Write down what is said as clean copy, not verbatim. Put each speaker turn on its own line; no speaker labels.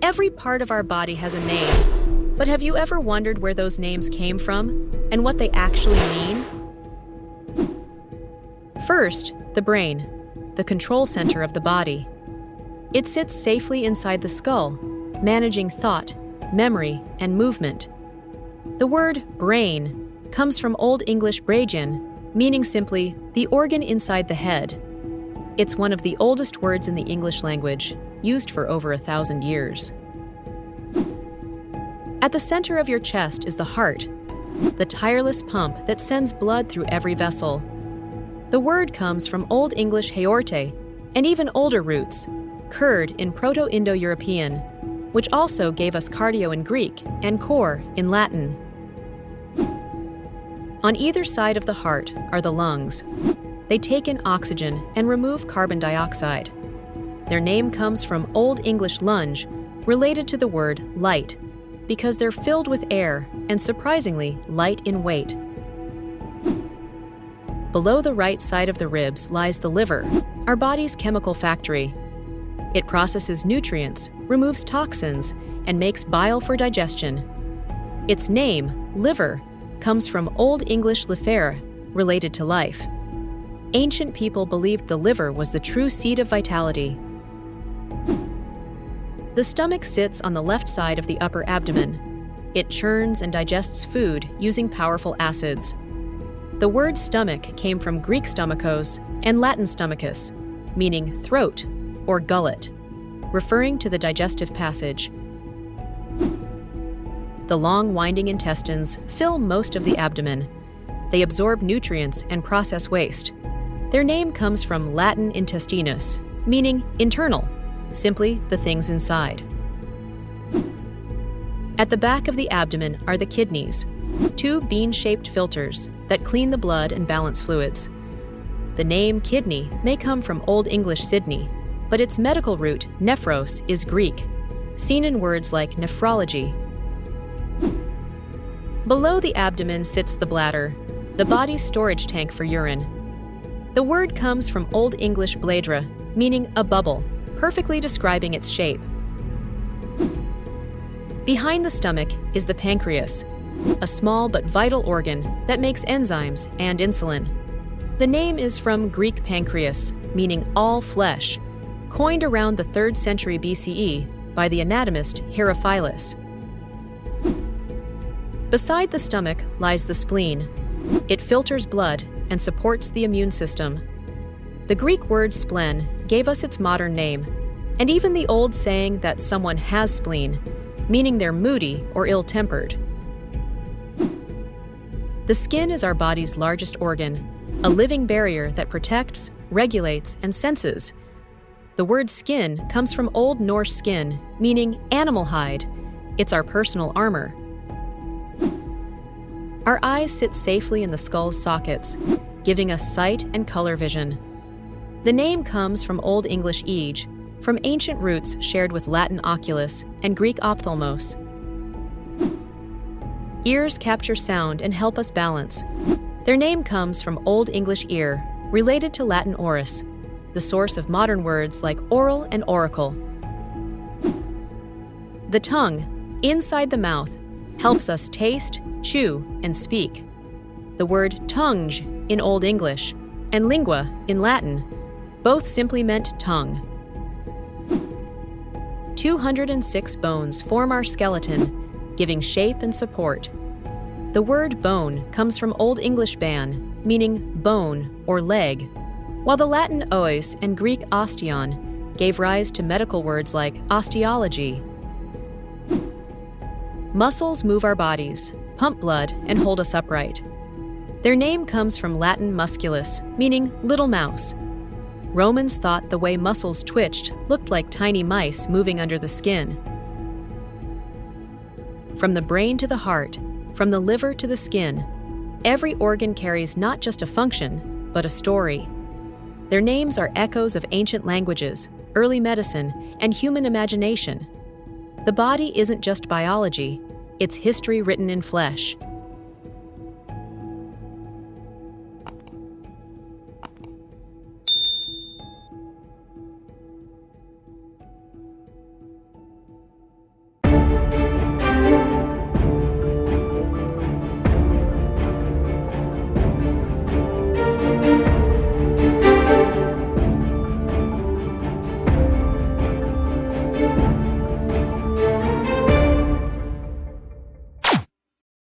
Every part of our body has a name, but have you ever wondered where those names came from and what they actually mean? First, the brain, the control center of the body. It sits safely inside the skull, managing thought, memory, and movement. The word brain comes from Old English braegean, meaning simply the organ inside the head. It's one of the oldest words in the English language, used for over 1,000 years. At the center of your chest is the heart, the tireless pump that sends blood through every vessel. The word comes from Old English heorte and even older roots, kurd in Proto-Indo-European, which also gave us cardio in Greek and core in Latin. On either side of the heart are the lungs. They take in oxygen and remove carbon dioxide. Their name comes from Old English lunge, related to the word light, because they're filled with air and surprisingly light in weight. Below the right side of the ribs lies the liver, our body's chemical factory. It processes nutrients, removes toxins, and makes bile for digestion. Its name, liver, comes from Old English lifere, related to life. Ancient people believed the liver was the true seat of vitality. The stomach sits on the left side of the upper abdomen. It churns and digests food using powerful acids. The word stomach came from Greek stomachos and Latin stomachus, meaning throat or gullet, referring to the digestive passage. The long, winding intestines fill most of the abdomen. They absorb nutrients and process waste. Their name comes from Latin intestinus, meaning internal, simply the things inside. At the back of the abdomen are the kidneys, two bean-shaped filters that clean the blood and balance fluids. The name kidney may come from Old English Sydney, but its medical root, nephros, is Greek, seen in words like nephrology. Below the abdomen sits the bladder, the body's storage tank for urine. The word comes from Old English bladra, meaning a bubble, perfectly describing its shape. Behind the stomach is the pancreas, a small but vital organ that makes enzymes and insulin. The name is from Greek pancreas, meaning all flesh, coined around the 3rd century BCE by the anatomist Herophilus. Beside the stomach lies the spleen. It filters blood and supports the immune system. The Greek word splen gave us its modern name, and even the old saying that someone has spleen, meaning they're moody or ill-tempered. The skin is our body's largest organ, a living barrier that protects, regulates, and senses. The word skin comes from Old Norse skin, meaning animal hide. It's our personal armor. Our eyes sit safely in the skull's sockets, giving us sight and color vision. The name comes from Old English ege, from ancient roots shared with Latin oculus and Greek ophthalmos. Ears capture sound and help us balance. Their name comes from Old English ear, related to Latin oris, the source of modern words like oral and oracle. The tongue, inside the mouth, helps us taste, chew, and speak. The word tongue in Old English and lingua in Latin both simply meant tongue. 206 bones form our skeleton, giving shape and support. The word bone comes from Old English ban, meaning bone or leg, while the Latin os and Greek osteon gave rise to medical words like osteology. Muscles move our bodies, pump blood, and hold us upright. Their name comes from Latin musculus, meaning little mouse. Romans thought the way muscles twitched looked like tiny mice moving under the skin. From the brain to the heart, from the liver to the skin, every organ carries not just a function, but a story. Their names are echoes of ancient languages, early medicine, and human imagination. The body isn't just biology, it's history written in flesh.